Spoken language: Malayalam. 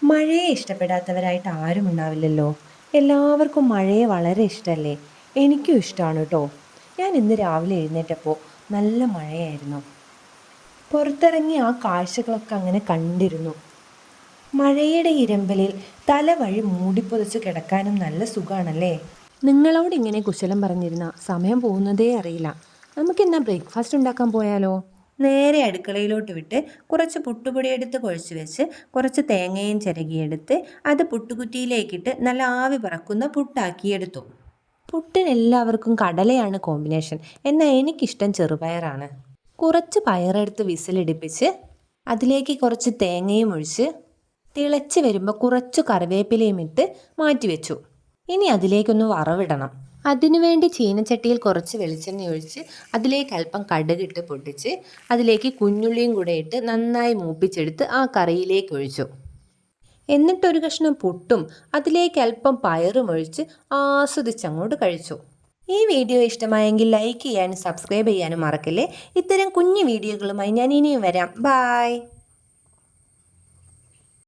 മഴയെ ഇഷ്ടപ്പെടാത്തവരായിട്ട് ആരും ഉണ്ടാവില്ലല്ലോ. എല്ലാവർക്കും മഴയെ വളരെ ഇഷ്ടമല്ലേ? എനിക്കും ഇഷ്ടമാണ് കേട്ടോ. ഞാൻ ഇന്ന് രാവിലെ എഴുന്നേറ്റപ്പോൾ നല്ല മഴയായിരുന്നു. പുറത്തിറങ്ങി ആ കാഴ്ചകളൊക്കെ അങ്ങനെ കണ്ടിരുന്നു. മഴയുടെ ഇരമ്പലിൽ തല വഴി മൂടിപ്പൊതിച്ച് കിടക്കാനും നല്ല സുഖമാണല്ലേ. നിങ്ങളോട് ഇങ്ങനെ കുശലം പറഞ്ഞിരുന്ന സമയം പോകുന്നതേ അറിയില്ല. നമുക്കെന്നാ ബ്രേക്ക്ഫാസ്റ്റ് ഉണ്ടാക്കാൻ പോയാലോ? നേരെ അടുക്കളയിലോട്ട് വിട്ട് കുറച്ച് പുട്ടുപൊടിയെടുത്ത് കുഴച്ച് വെച്ച് കുറച്ച് തേങ്ങയും ചിരകിയെടുത്ത് അത് പുട്ടുകുറ്റിയിലേക്കിട്ട് നല്ല ആവി പറക്കുന്ന പുട്ടാക്കിയെടുത്തു. പുട്ടിന് എല്ലാവർക്കും കടലയാണ് കോമ്പിനേഷൻ, എന്നാൽ എനിക്കിഷ്ടം ചെറുപയറാണ്. കുറച്ച് പയറെടുത്ത് വിസിലടിപ്പിച്ച് അതിലേക്ക് കുറച്ച് തേങ്ങയും ഒഴിച്ച് തിളച്ച് വരുമ്പോൾ കുറച്ച് കറിവേപ്പിലയും ഇട്ട് മാറ്റിവെച്ചു. ഇനി അതിലേക്കൊന്ന് വറവിടണം. അതിനുവേണ്ടി ചീനച്ചട്ടിയിൽ കുറച്ച് വെളിച്ചെണ്ണ ഒഴിച്ച് അതിലേക്ക് അല്പം കടുകിട്ട് പൊട്ടിച്ച് അതിലേക്ക് കുഞ്ഞുള്ളിയും കൂടെ ഇട്ട് നന്നായി മൂപ്പിച്ചെടുത്ത് ആ കറിയിലേക്ക് ഒഴിച്ചു. എന്നിട്ടൊരു കഷ്ണം പുട്ടും അതിലേക്ക് അല്പം പയറും ഒഴിച്ച് ആസ്വദിച്ചങ്ങോട്ട് കഴിച്ചു. ഈ വീഡിയോ ഇഷ്ടമായെങ്കിൽ ലൈക്ക് ചെയ്യാനും സബ്സ്ക്രൈബ് ചെയ്യാനും മറക്കല്ലേ. ഇത്തരം കുഞ്ഞു വീഡിയോകളുമായി ഞാൻ ഇനിയും വരാം. ബായ്.